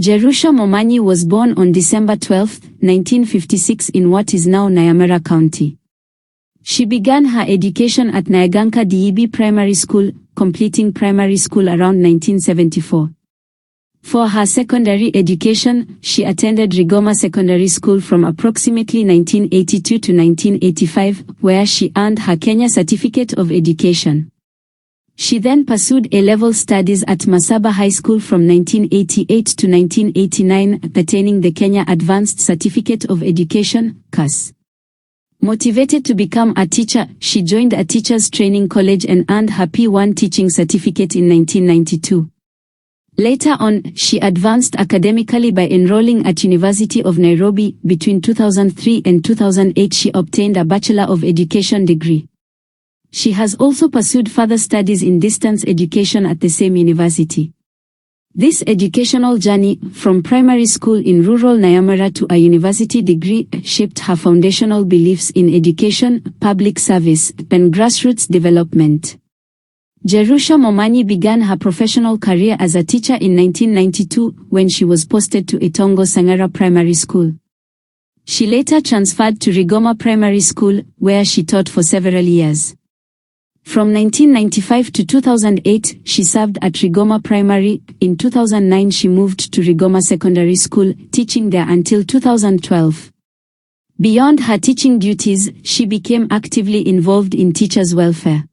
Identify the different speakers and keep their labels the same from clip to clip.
Speaker 1: Jerusha Momanyi was born on December 12, 1956 in what is now Nyamira County. She began her education at Nyagancha DEB Primary School, completing primary school around 1974. For her secondary education, she attended Rigoma Secondary School from approximately 1982 to 1985, where she earned her Kenya Certificate of Education. She then pursued A-level studies at Masaba High School from 1988 to 1989, attaining the Kenya Advanced Certificate of Education, KACE. Motivated to become a teacher, she joined a teacher's training college and earned her P1 teaching certificate in 1992. Later on, she advanced academically by enrolling at University of Nairobi. Between 2003 and 2008 she obtained a Bachelor of Education degree. She has also pursued further studies in distance education at the same university. This educational journey, from primary school in rural Nyamira to a university degree, shaped her foundational beliefs in education, public service, and grassroots development. Jerusha Momanyi began her professional career as a teacher in 1992 when she was posted to Itongo Sangara Primary School. She later transferred to Rigoma Primary School, where she taught for several years. From 1995 to 2008, she served at Rigoma Primary. In 2009 she moved to Rigoma Secondary School, teaching there until 2012. Beyond her teaching duties, she became actively involved in teachers' welfare.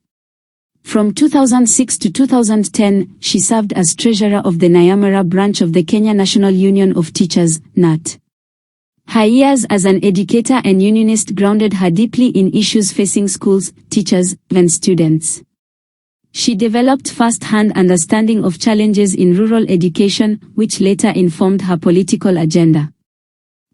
Speaker 1: From 2006 to 2010, she served as treasurer of the Nyamira branch of the Kenya National Union of Teachers, NAT. Her years as an educator and unionist grounded her deeply in issues facing schools, teachers, and students. She developed first-hand understanding of challenges in rural education, which later informed her political agenda.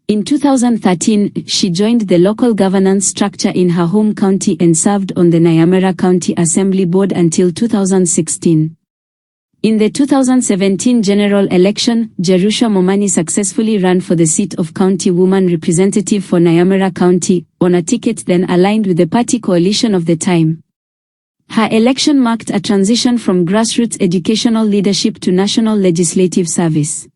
Speaker 1: In 2013, she joined the local governance structure in her home county and served on the Nyamira County Assembly Board until 2016. In the 2017 general election, Jerusha Momanyi successfully ran for the seat of County Woman Representative for Nyamira County, on a ticket then aligned with the party coalition of the time. Her election marked a transition from grassroots educational leadership to national legislative service.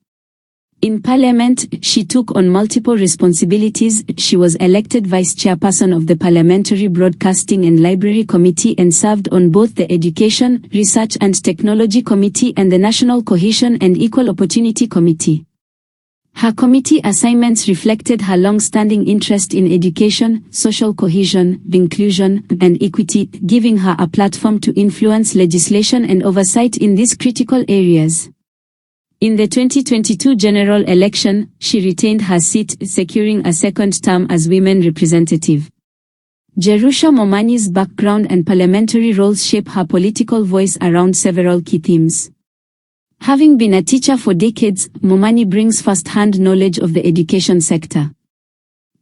Speaker 1: In Parliament, she took on multiple responsibilities. She was elected Vice Chairperson of the Parliamentary Broadcasting and Library Committee and served on both the Education, Research and Technology Committee and the National Cohesion and Equal Opportunity Committee. Her committee assignments reflected her long-standing interest in education, social cohesion, inclusion, and equity, giving her a platform to influence legislation and oversight in these critical areas. In the 2022 general election, she retained her seat, securing a second term as women representative. Jerusha Momanyi's background and parliamentary roles shape her political voice around several key themes. Having been a teacher for decades, Momanyi brings first-hand knowledge of the education sector.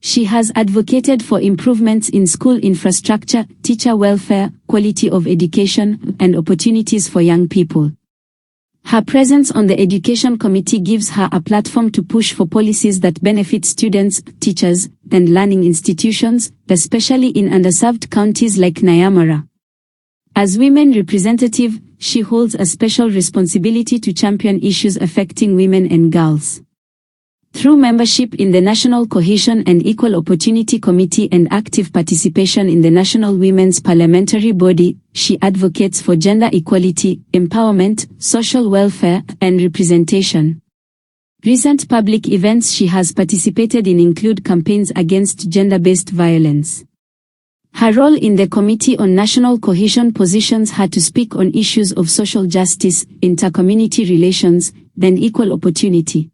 Speaker 1: She has advocated for improvements in school infrastructure, teacher welfare, quality of education, and opportunities for young people. Her presence on the Education Committee gives her a platform to push for policies that benefit students, teachers, and learning institutions, especially in underserved counties like Nyamira. As women representative, she holds a special responsibility to champion issues affecting women and girls. Through membership in the National Cohesion and Equal Opportunity Committee and active participation in the National Women's Parliamentary Body, she advocates for gender equality, empowerment, social welfare, and representation. Recent public events she has participated in include campaigns against gender-based violence. Her role in the Committee on National Cohesion positions her to speak on issues of social justice, inter-community relations, and equal opportunity.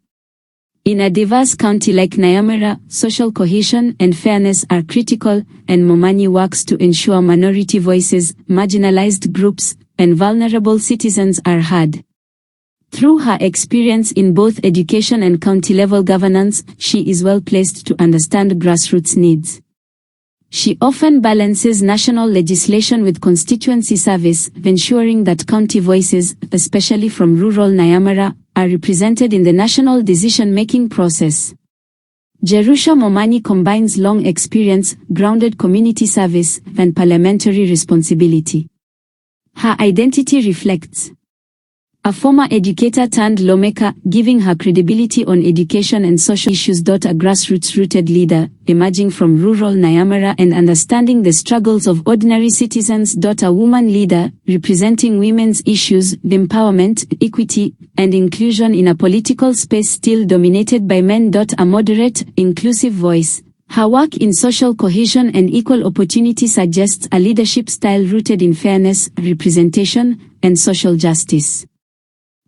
Speaker 1: In a diverse county like Nyamira, social cohesion and fairness are critical, and Momanyi works to ensure minority voices, marginalized groups, and vulnerable citizens are heard. Through her experience in both education and county-level governance, she is well placed to understand grassroots needs. She often balances national legislation with constituency service, ensuring that county voices, especially from rural Nyamira, are represented in the national decision-making process. Jerusha Momanyi combines long experience, grounded community service, and parliamentary responsibility. Her identity reflects A former educator turned lawmaker, giving her credibility on education and social issues. A grassroots-rooted leader, emerging from rural Nyamira and understanding the struggles of ordinary citizens. A woman leader, representing women's issues, empowerment, equity, and inclusion in a political space still dominated by men. A moderate, inclusive voice. Her work in social cohesion and equal opportunity suggests a leadership style rooted in fairness, representation, and social justice.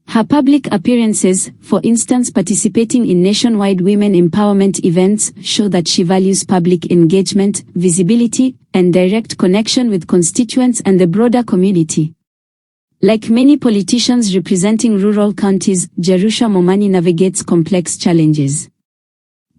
Speaker 1: Her public appearances, for instance participating in nationwide women empowerment events, show that she values public engagement, visibility, and direct connection with constituents and the broader community. Like many politicians representing rural counties, Jerusha Momanyi navigates complex challenges.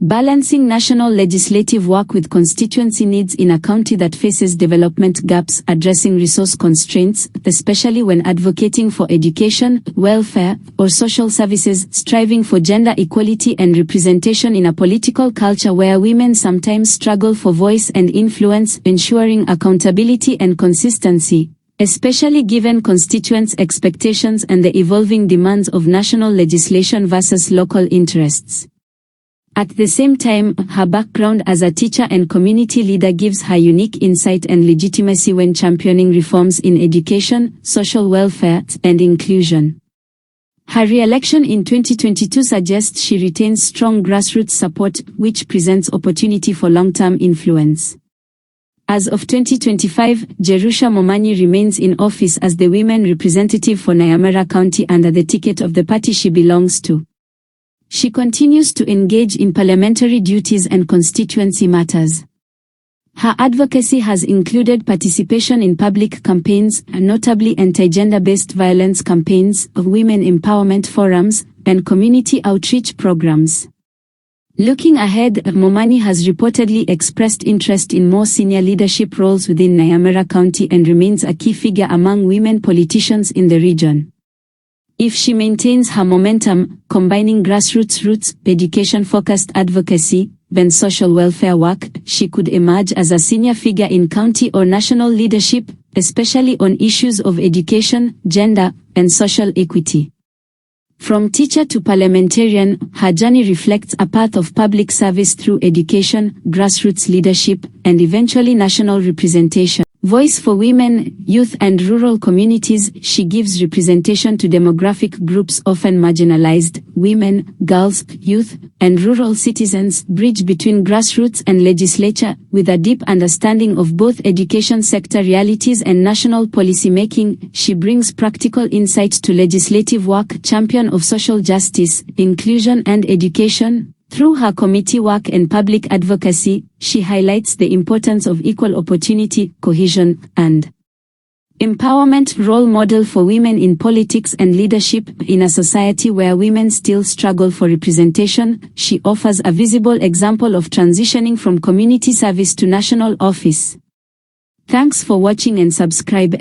Speaker 1: Balancing national legislative work with constituency needs in a county that faces development gaps, addressing resource constraints, especially when advocating for education, welfare, or social services, striving for gender equality and representation in a political culture where women sometimes struggle for voice and influence, ensuring accountability and consistency, especially given constituents' expectations and the evolving demands of national legislation versus local interests. At the same time, her background as a teacher and community leader gives her unique insight and legitimacy when championing reforms in education, social welfare, and inclusion. Her re-election in 2022 suggests she retains strong grassroots support, which presents opportunity for long-term influence. As of 2025, Jerusha Momanyi remains in office as the women representative for Nyamira County under the ticket of the party she belongs to. She continues to engage in parliamentary duties and constituency matters. Her advocacy has included participation in public campaigns, notably anti-gender-based violence campaigns, women empowerment forums, and community outreach programs. Looking ahead, Momanyi has reportedly expressed interest in more senior leadership roles within Nyamira County and remains a key figure among women politicians in the region. If she maintains her momentum, combining grassroots roots, education-focused advocacy, and social welfare work, she could emerge as a senior figure in county or national leadership, especially on issues of education, gender, and social equity. From teacher to parliamentarian, her journey reflects a path of public service through education, grassroots leadership, and eventually national representation. Voice for women, youth and rural communities, she gives representation to demographic groups often marginalized, women, girls, youth, and rural citizens, bridge between grassroots and legislature, with a deep understanding of both education sector realities and national policy making. She brings practical insight to legislative work, champion of social justice, inclusion and education. Through her committee work and public advocacy, she highlights the importance of equal opportunity, cohesion, and empowerment. Role model for women in politics and leadership. In a society where women still struggle for representation, she offers a visible example of transitioning from community service to national office. Thanks for watching and subscribe.